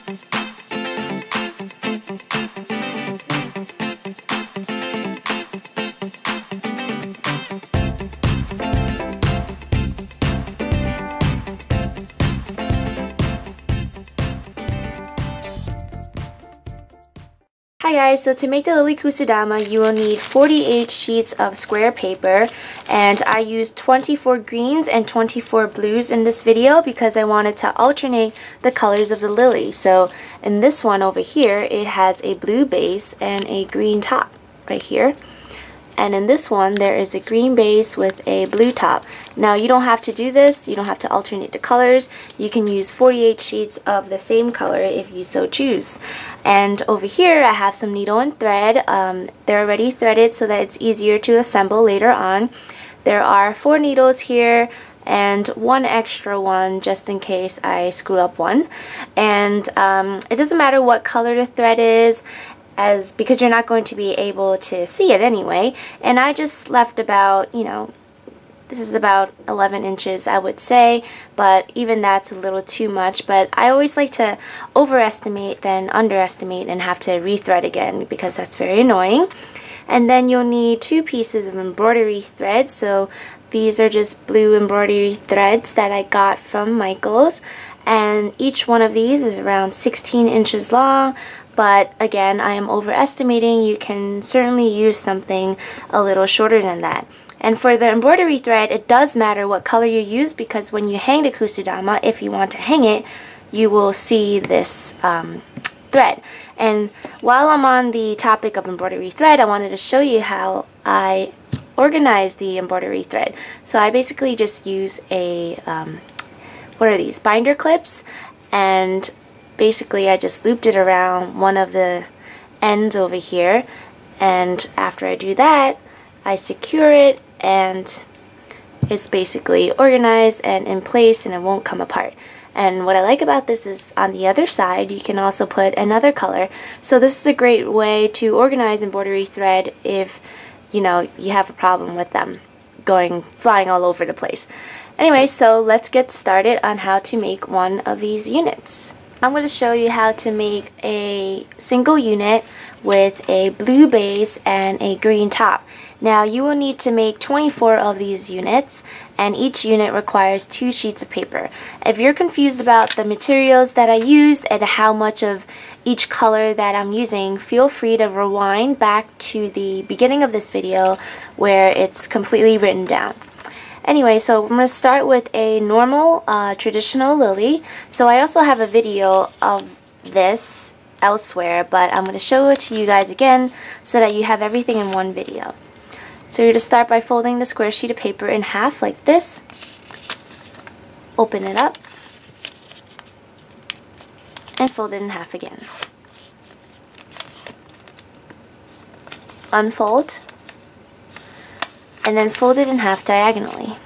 Hi guys, so to make the lily Kusudama, you will need 48 sheets of square paper, and I used 24 greens and 24 blues in this video because I wanted to alternate the colors of the lily. So in this one over here, it has a blue base and a green top right here. And in this one, there is a green base with a blue top. Now, you don't have to do this. You don't have to alternate the colors. You can use 48 sheets of the same color if you so choose. And over here, I have some needle and thread. They're already threaded so that it's easier to assemble later on. There are 4 needles here and 1 extra one just in case I screw up one. And it doesn't matter what color the thread is, because you're not going to be able to see it anyway. And I just left about, this is about 11 inches I would say, but even that's a little too much. But I always like to overestimate than underestimate and have to rethread again because that's very annoying. And then you'll need 2 pieces of embroidery thread. So these are just blue embroidery threads that I got from Michaels, and each one of these is around 16 inches long. But again, I am overestimating. You can certainly use something a little shorter than that. And for the embroidery thread, it does matter what color you use, because when you hang the Kusudama, if you want to hang it, you will see this thread. And while I'm on the topic of embroidery thread, I wanted to show you how I organize the embroidery thread. So I basically just use a, what are these, binder clips, and basically I just looped it around one of the ends over here, and after I do that, I secure it, and it's basically organized and in place, and it won't come apart. And what I like about this is on the other side you can also put another color. So this is a great way to organize embroidery thread if you have a problem with them flying all over the place. Anyway, so let's get started on how to make one of these units. I'm going to show you how to make a single unit with a blue base and a green top. Now, you will need to make 24 of these units, and each unit requires 2 sheets of paper. If you're confused about the materials that I used and how much of each color that I'm using, feel free to rewind back to the beginning of this video where it's completely written down. Anyway, so I'm going to start with a normal, traditional lily. So I also have a video of this elsewhere, but I'm going to show it to you guys again so that you have everything in one video. So you're going to start by folding the square sheet of paper in half like this. Open it up. And fold it in half again. Unfold. And then fold it in half diagonally.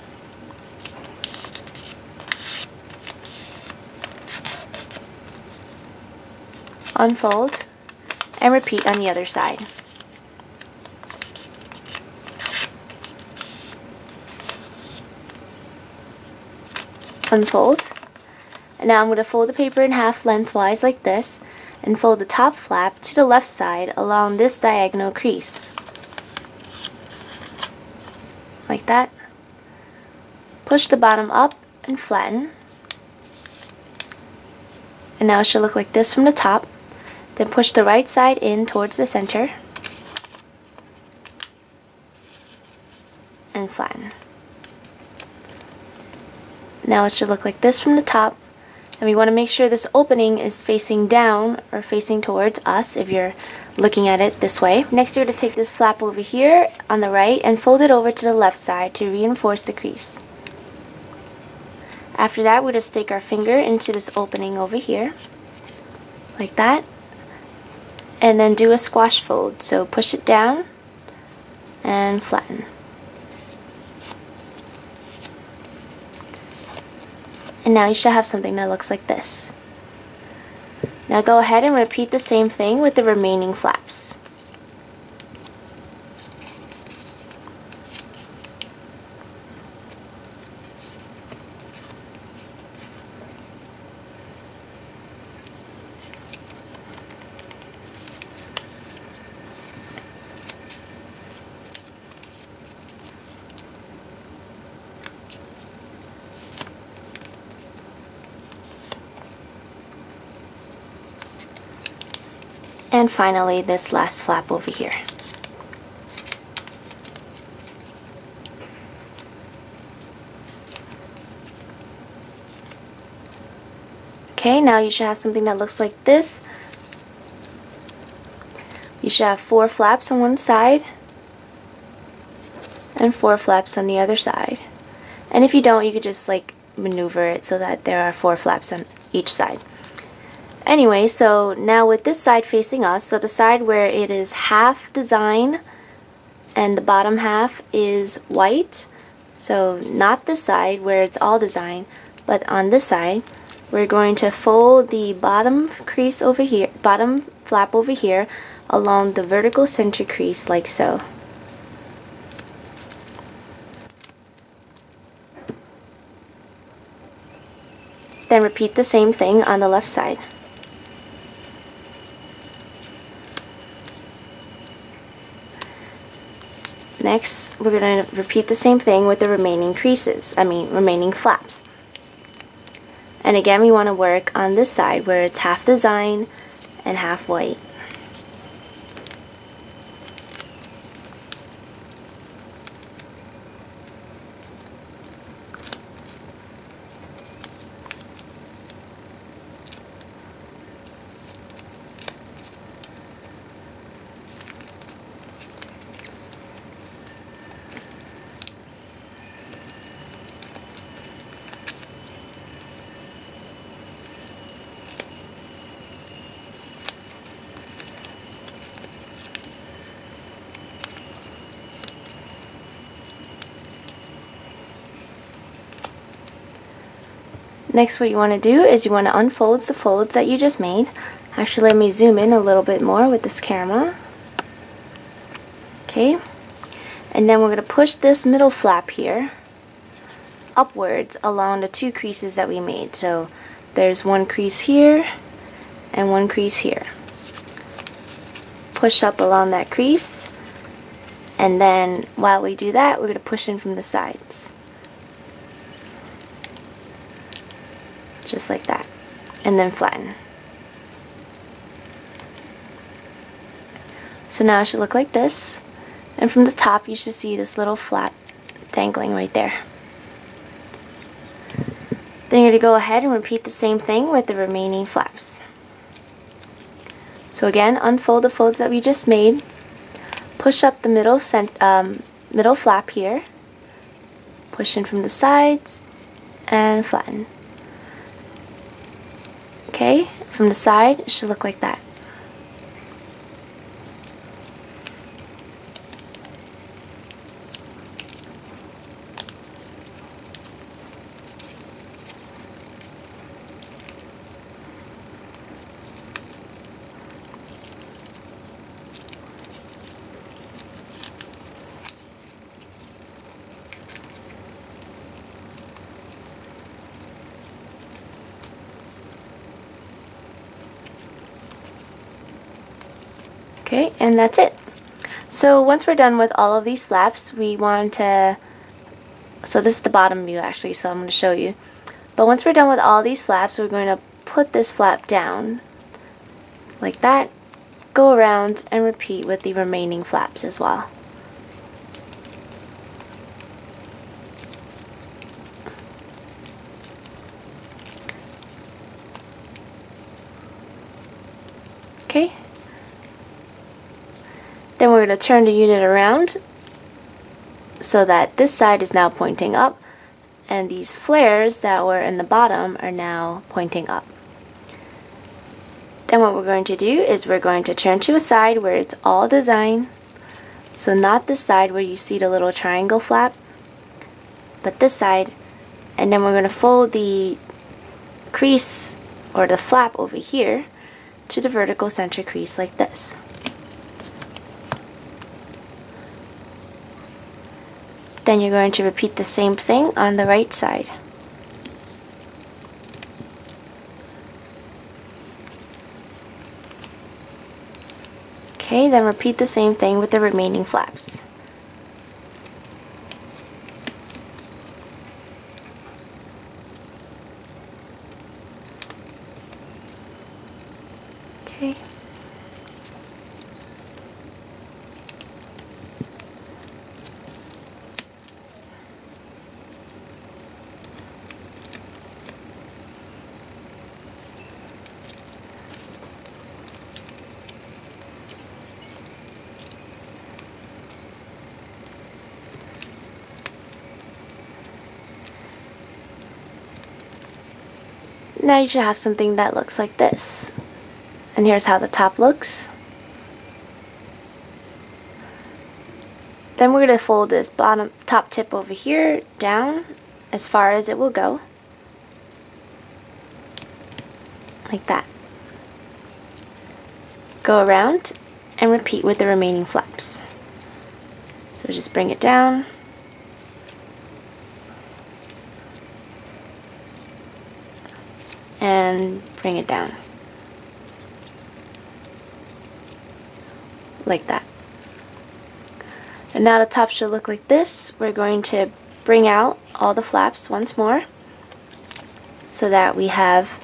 Unfold, and repeat on the other side. Unfold, and now I'm going to fold the paper in half lengthwise like this, and fold the top flap to the left side along this diagonal crease. Like that. Push the bottom up and flatten. And now it should look like this from the top. Then push the right side in towards the center and flatten. Now it should look like this from the top. And we want to make sure this opening is facing down or facing towards us if you're looking at it this way. Next, you're going to take this flap over here on the right and fold it over to the left side to reinforce the crease. After that, we're going to stick our finger into this opening over here, like that, and then do a squash fold. So push it down and flatten. And now you should have something that looks like this. Now go ahead and repeat the same thing with the remaining flaps. And finally, this last flap over here. Okay, now you should have something that looks like this. You should have 4 flaps on one side and 4 flaps on the other side. And if you don't, you could just like maneuver it so that there are 4 flaps on each side. Anyway, so now with this side facing us, so the side where it is half design and the bottom half is white, so not this side where it's all design, but on this side, we're going to fold the bottom crease over here, bottom flap over here, along the vertical center crease like so. Then repeat the same thing on the left side. Next, we're going to repeat the same thing with the remaining creases, remaining flaps. And again, we want to work on this side where it's half design and half white. Next, what you want to do is you want to unfold the folds that you just made. Actually, let me zoom in a little bit more with this camera. Okay, and then we're going to push this middle flap here upwards along the 2 creases that we made. So there's 1 crease here and 1 crease here. Push up along that crease, and then while we do that, we're going to push in from the sides. Just like that, and then flatten. So now it should look like this, and from the top you should see this little flap dangling right there. Then you're going to go ahead and repeat the same thing with the remaining flaps. So again, unfold the folds that we just made, push up the middle flap here, push in from the sides, and flatten. Okay, from the side, it should look like that. Okay, and that's it. So once we're done with all of these flaps, we want to, so this is the bottom view actually, so I'm going to show you. But once we're done with all these flaps, we're going to put this flap down like that, go around and repeat with the remaining flaps as well. Okay. Then we're going to turn the unit around so that this side is now pointing up and these flares that were in the bottom are now pointing up. Then what we're going to do is we're going to turn to a side where it's all design. So not this side where you see the little triangle flap, but this side. And then we're going to fold the crease or the flap over here to the vertical center crease like this. Then you're going to repeat the same thing on the right side. Okay, then repeat the same thing with the remaining flaps. Okay. Now you should have something that looks like this. And here's how the top looks. Then we're going to fold this top tip over here down as far as it will go. Like that. Go around and repeat with the remaining flaps. So just bring it down. And bring it down. Like that. And now the top should look like this. We're going to bring out all the flaps once more so that we have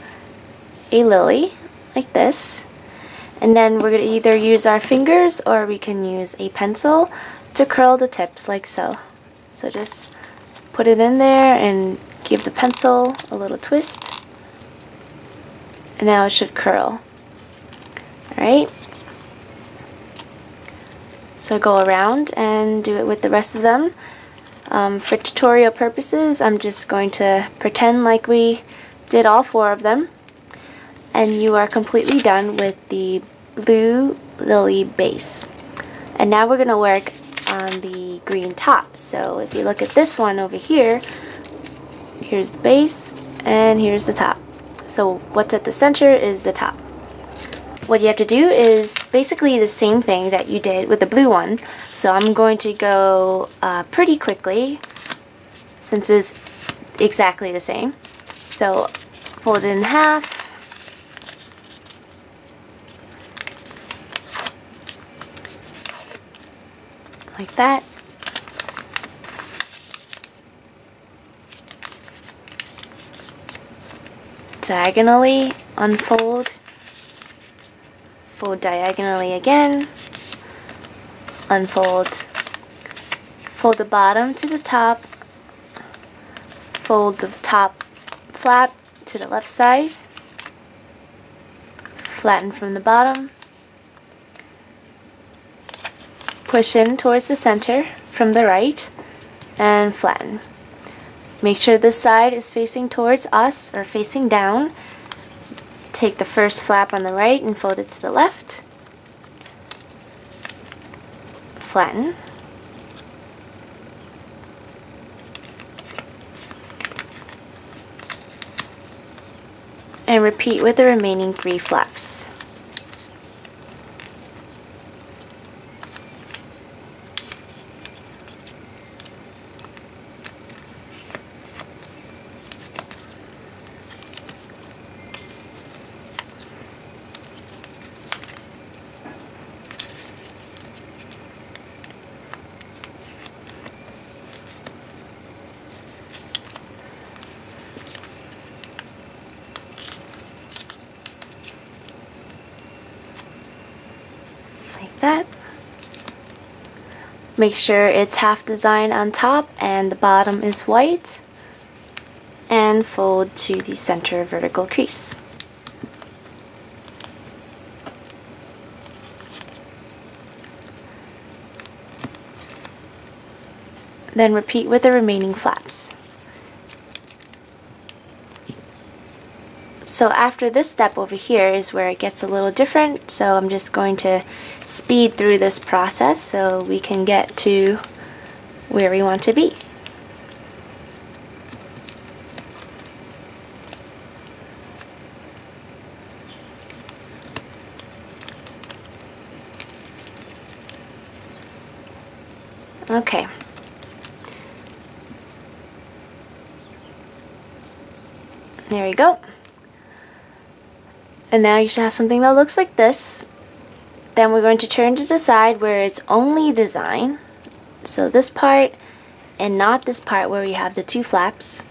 a lily like this. And then we're going to either use our fingers or we can use a pencil to curl the tips like so. So just put it in there and give the pencil a little twist. And now it should curl. Alright. So go around and do it with the rest of them. For tutorial purposes, I'm just going to pretend like we did all 4 of them. And you are completely done with the blue lily base. And now we're going to work on the green top. So if you look at this one over here, here's the base and here's the top. So what's at the center is the top. What you have to do is basically the same thing that you did with the blue one. So I'm going to go pretty quickly since it's exactly the same. So fold it in half. Like that. Diagonally unfold. Fold diagonally again, unfold, fold the bottom to the top, fold the top flap to the left side, flatten from the bottom, push in towards the center from the right, and flatten. Make sure this side is facing towards us or facing down. Take the first flap on the right and fold it to the left. Flatten. And repeat with the remaining 3 flaps. That. Make sure it's half design on top and the bottom is white, and fold to the center vertical crease. Then repeat with the remaining flaps. So after this step over here is where it gets a little different, so I'm just going to speed through this process so we can get to where we want to be. Okay. There we go. And now you should have something that looks like this. Then we're going to turn to the side where it's only design. So this part and not this part where we have the 2 flaps.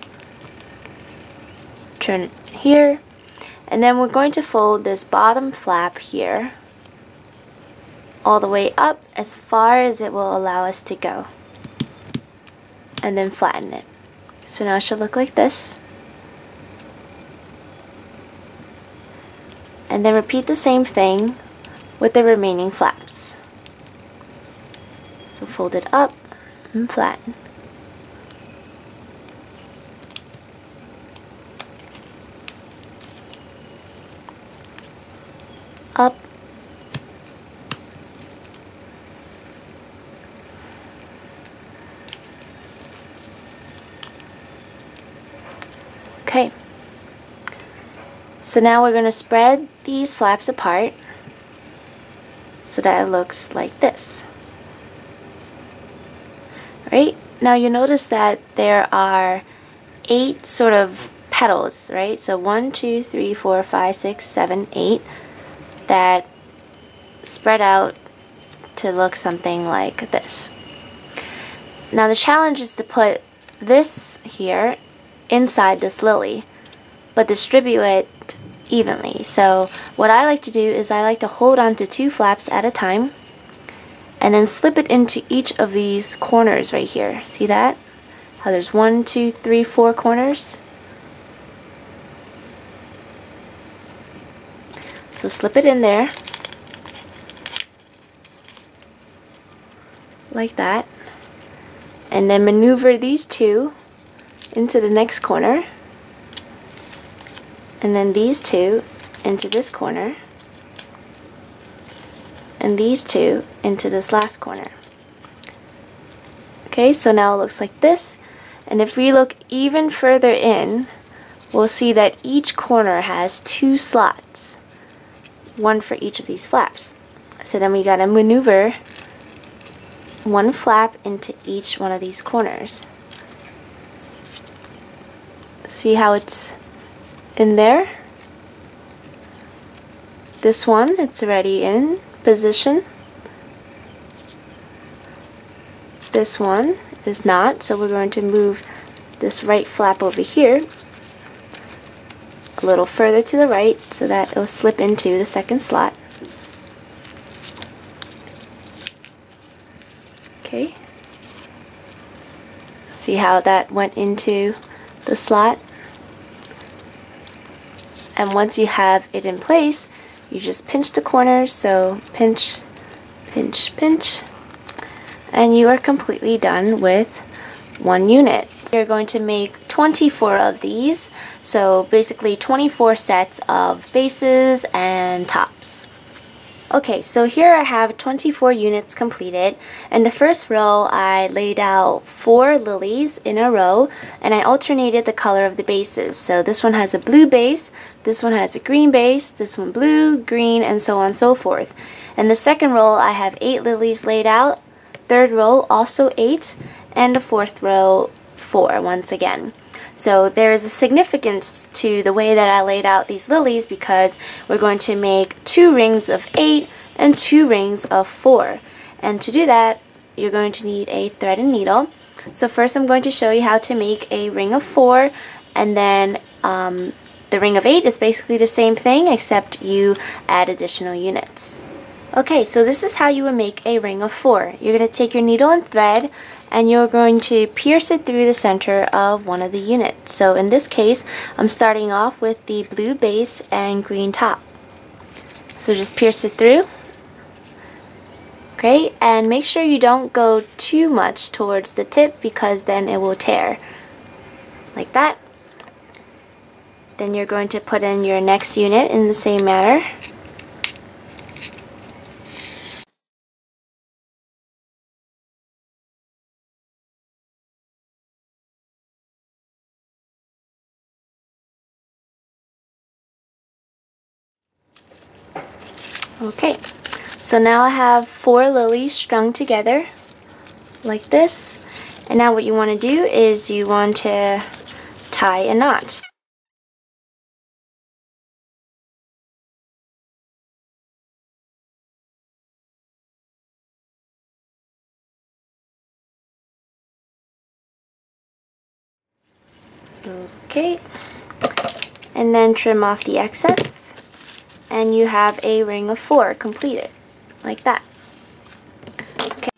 Turn it here. And then we're going to fold this bottom flap here all the way up as far as it will allow us to go. And then flatten it. So now it should look like this. And then repeat the same thing with the remaining flaps. So fold it up and flatten. up. Okay. So now we're going to spread these flaps apart so that it looks like this. Right? Now you notice that there are 8 sort of petals, right? So 1, 2, 3, 4, 5, 6, 7, 8 that spread out to look something like this. Now the challenge is to put this here inside this lily, but distribute it evenly. So what I like to do is I like to hold on to 2 flaps at a time and then slip it into each of these corners right here. See that? How there's 1, 2, 3, 4 corners? So slip it in there like that, and then maneuver these 2 into the next corner, and then these 2 into this corner, and these 2 into this last corner. Okay, so now it looks like this, and if we look even further in, we'll see that each corner has 2 slots, 1 for each of these flaps. So then we gotta maneuver 1 flap into each one of these corners. See how it's in there? This one, it's already in position. This one is not, so we're going to move this right flap over here a little further to the right so that it will slip into the second slot. Okay. See how that went into the slot? And once you have it in place, you just pinch the corners, so pinch, pinch, pinch, and you are completely done with 1 unit. So you're going to make 24 of these, so basically 24 sets of bases and tops. Okay, so here I have 24 units completed. In the first row, I laid out 4 lilies in a row, and I alternated the color of the bases. So this one has a blue base, this one has a green base, this one blue, green, and so on and so forth. In the second row, I have 8 lilies laid out, third row also 8, and the fourth row 4 once again. So there is a significance to the way that I laid out these lilies because we're going to make 2 rings of 8 and 2 rings of 4. And to do that, you're going to need a thread and needle. So first I'm going to show you how to make a ring of 4, and then the ring of 8 is basically the same thing except you add additional units. Okay, so this is how you would make a ring of 4. You're going to take your needle and thread, and you're going to pierce it through the center of one of the units. So in this case, I'm starting off with the blue base and green top. So just pierce it through. Okay, and make sure you don't go too much towards the tip because then it will tear. Like that. Then you're going to put in your next unit in the same manner. Okay, so now I have 4 lilies strung together like this, and now what you want to do is you want to tie a knot. Okay, and then trim off the excess, and you have a ring of 4 completed, like that. Okay.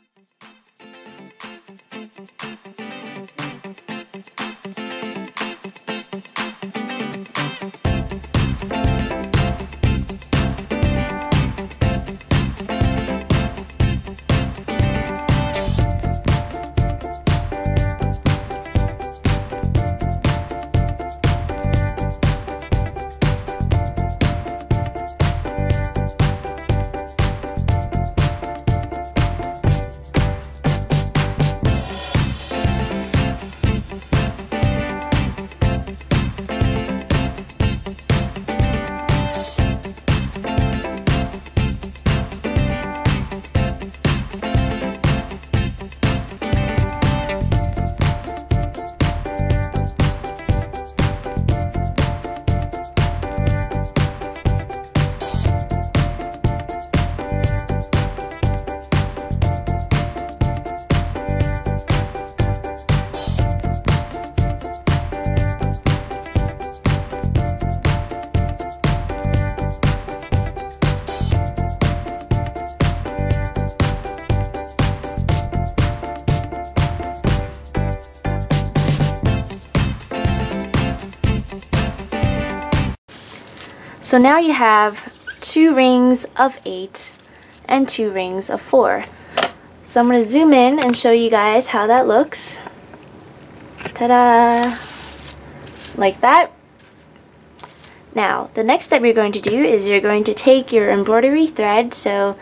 So now you have 2 rings of 8 and 2 rings of 4. So I'm going to zoom in and show you guys how that looks. Ta-da! Like that. Now, the next step you're going to do is you're going to take your embroidery thread. So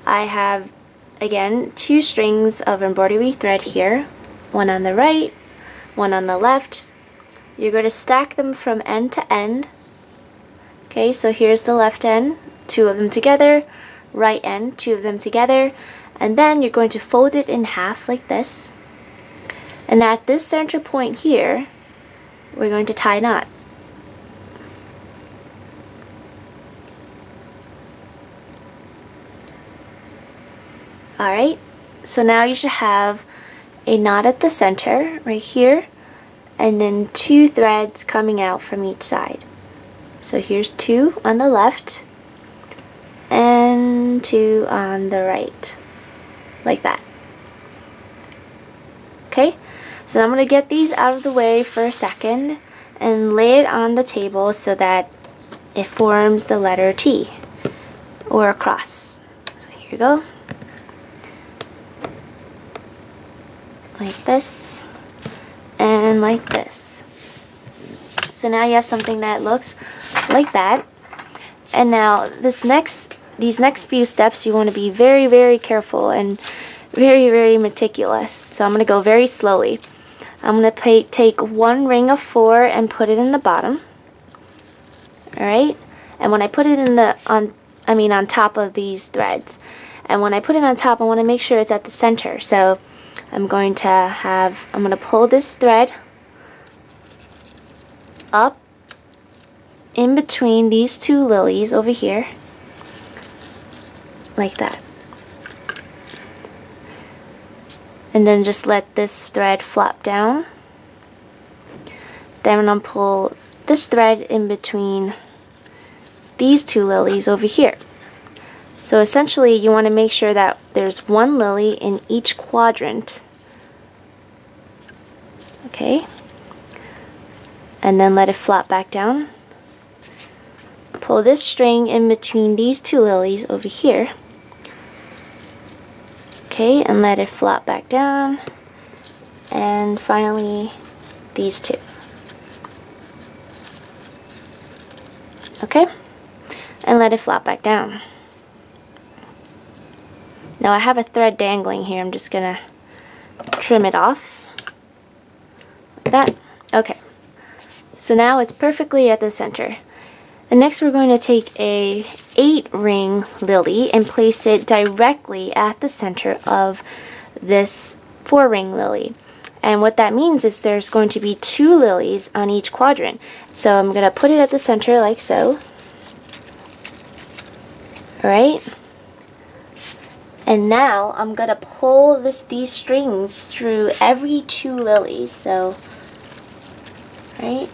I have, again, 2 strings of embroidery thread here. One on the right, one on the left. You're going to stack them from end to end. Okay, so here's the left end, 2 of them together, right end, 2 of them together, and then you're going to fold it in half like this. And at this center point here, we're going to tie a knot. Alright, so now you should have a knot at the center right here, and then 2 threads coming out from each side. So here's 2 on the left and 2 on the right, like that. Okay, so I'm going to get these out of the way for a second and lay it on the table so that it forms the letter T or a cross. So here you go. Like this and like this. So now you have something that looks like that. And now these next few steps you want to be very, very careful and very, very meticulous. So I'm going to go very slowly. I'm going to take 1 ring of 4 and put it in the bottom. Alright? And when I put it in the on top of these threads. And when I put it on top, I want to make sure it's at the center. So I'm going to pull this thread up in between these 2 lilies over here, like that. And then just let this thread flop down. Then I'm going to pull this thread in between these 2 lilies over here. So essentially you want to make sure that there's 1 lily in each quadrant. Okay. And then let it flop back down. Pull this string in between these 2 lilies over here. Okay, and let it flop back down. And finally these 2. Okay? And let it flop back down. Now I have a thread dangling here. I'm just going to trim it off. Like that. Okay. So now it's perfectly at the center. And next we're going to take a 8-ring lily and place it directly at the center of this 4-ring lily. And what that means is there's going to be 2 lilies on each quadrant. So I'm going to put it at the center like so. Alright? And now I'm going to pull these strings through every 2 lilies. So, right?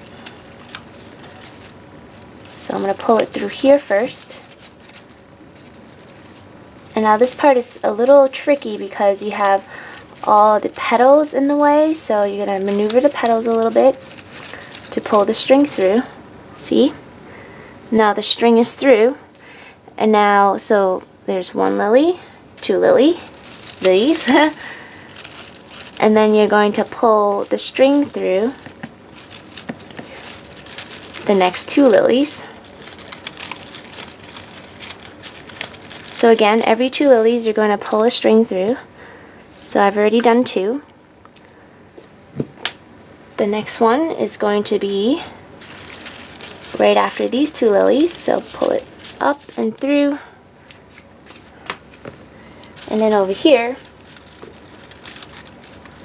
So I'm going to pull it through here first. And now this part is a little tricky because you have all the petals in the way. So you're going to maneuver the petals a little bit to pull the string through. See? Now the string is through. And now, so there's 1 lily. 2 lilies, and then you're going to pull the string through the next 2 lilies. So again, every 2 lilies you're going to pull a string through. So I've already done 2. The next one is going to be right after these 2 lilies, so pull it up and through. And then over here,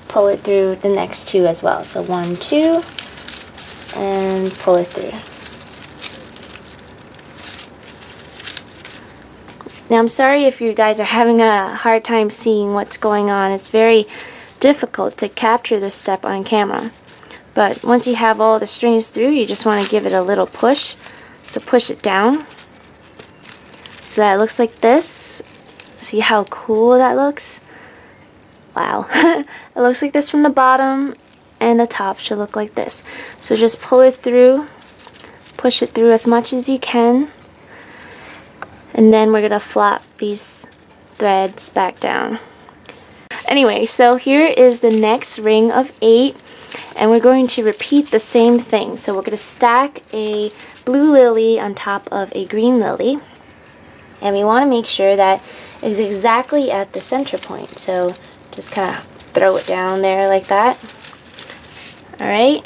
pull it through the next 2 as well. So 1, 2, and pull it through. Now I'm sorry if you guys are having a hard time seeing what's going on. It's very difficult to capture this step on camera. But once you have all the strings through, you just want to give it a little push. So push it down so that it looks like this. See how cool that looks? Wow. It looks like this from the bottom, and the top should look like this. So just pull it through push it through as much as you can. And then we're going to flap these threads back down. Anyway, so here is the next ring of 8, and we're going to repeat the same thing. So we're going to stack a blue lily on top of a green lily, and we want to make sure that it's exactly at the center point. So just kind of throw it down there like that. Alright,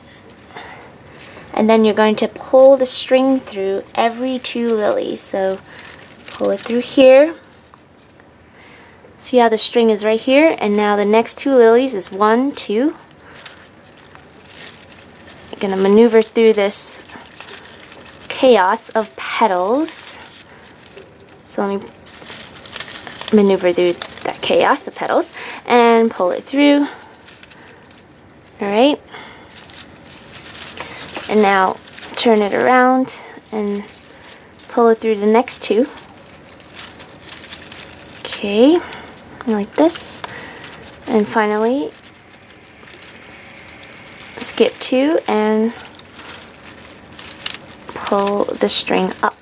and then you're going to pull the string through every 2 lilies. So pull it through here. See how the string is right here, and now the next 2 lilies is 1, 2. I'm going to maneuver through this chaos of petals. So let me maneuver through that chaos of petals and pull it through. Alright. And now turn it around and pull it through the next 2. Okay. Like this, and finally skip 2 and pull the string up.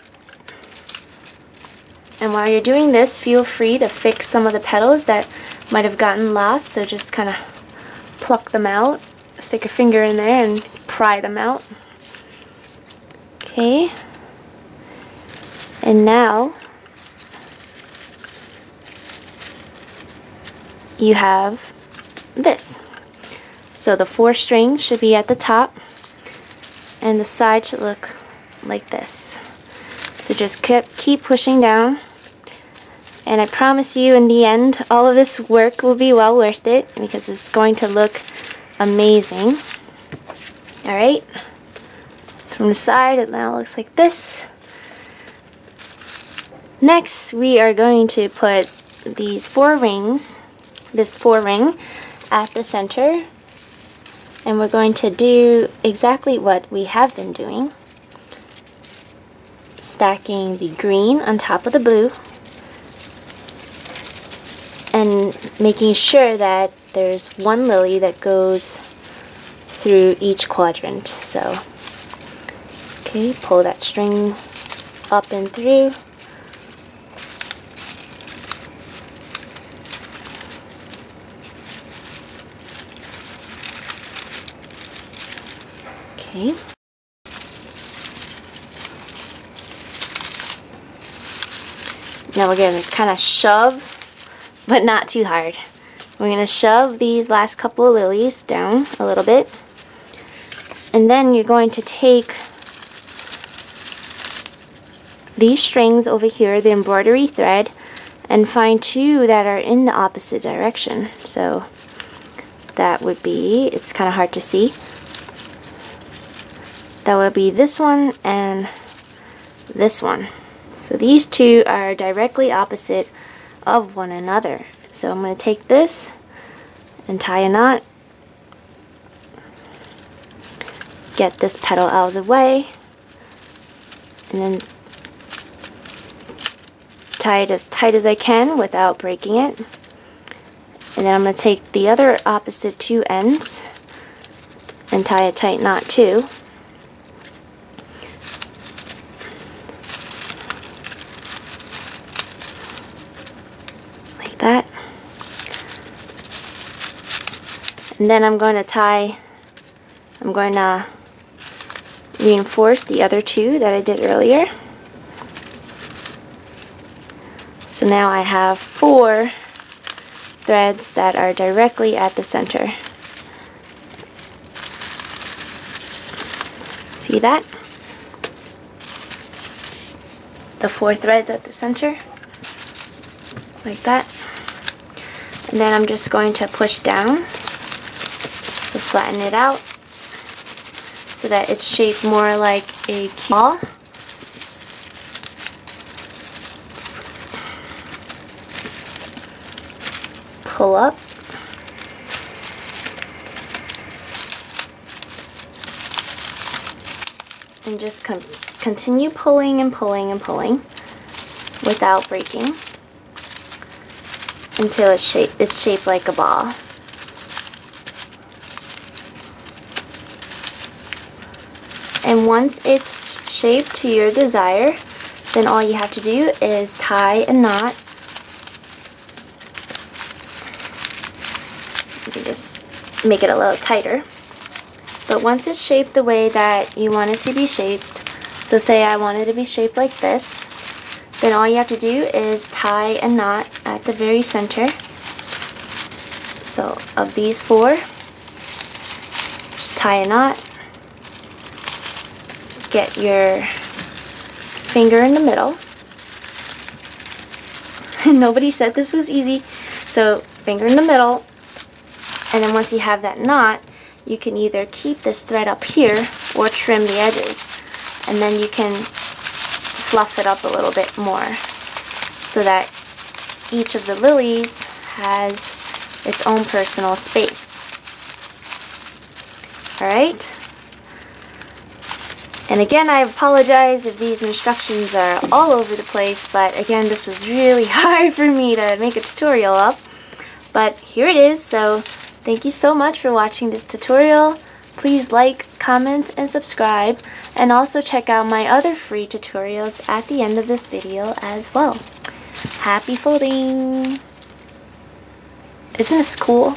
And while you're doing this, feel free to fix some of the petals that might have gotten lost, so just kind of pluck them out, stick your finger in there and pry them out. Okay, and now you have this. So the 4 strings should be at the top, and the side should look like this. So just keep pushing down, and I promise you in the end all of this work will be well worth it, because it's going to look amazing. Alright, so from the side it now looks like this. Next we are going to put these 4 rings, this 4 ring at the center, and we're going to do exactly what we have been doing, stacking the green on top of the blue and making sure that there's 1 lily that goes through each quadrant. So okay, pull that string up and through. Okay. Now we're going to kind of shove, but not too hard. We're going to shove these last couple of lilies down a little bit. And then you're going to take these strings over here, the embroidery thread, and find 2 that are in the opposite direction. So that would be, it's kind of hard to see. That would be this one and this one. So these 2 are directly opposite of one another. So I'm going to take this and tie a knot. Get this petal out of the way. And then tie it as tight as I can without breaking it. And then I'm going to take the other opposite 2 ends and tie a tight knot too. That, and then I'm going to reinforce the other 2 that I did earlier. So now I have 4 threads that are directly at the center. See that? The 4 threads at the center, like that. And then I'm just going to push down to flatten it out so that it's shaped more like a ball. Pull up. And just continue pulling and pulling and pulling without breaking until it's shaped like a ball. And once it's shaped to your desire, then all you have to do is tie a knot. You can just make it a little tighter. But once it's shaped the way that you want it to be shaped, so say I want it to be shaped like this, then all you have to do is tie a knot at the very center. So of these 4, just tie a knot, get your finger in the middle. Nobody said this was easy. So finger in the middle, and then once you have that knot, you can either keep this thread up here or trim the edges, and then you can fluff it up a little bit more so that each of the lilies has its own personal space. Alright? And again, I apologize if these instructions are all over the place, but again, this was really hard for me to make a tutorial of. But here it is, so thank you so much for watching this tutorial. Please like, comment, and subscribe, and also check out my other free tutorials at the end of this video as well. Happy folding! Isn't this cool?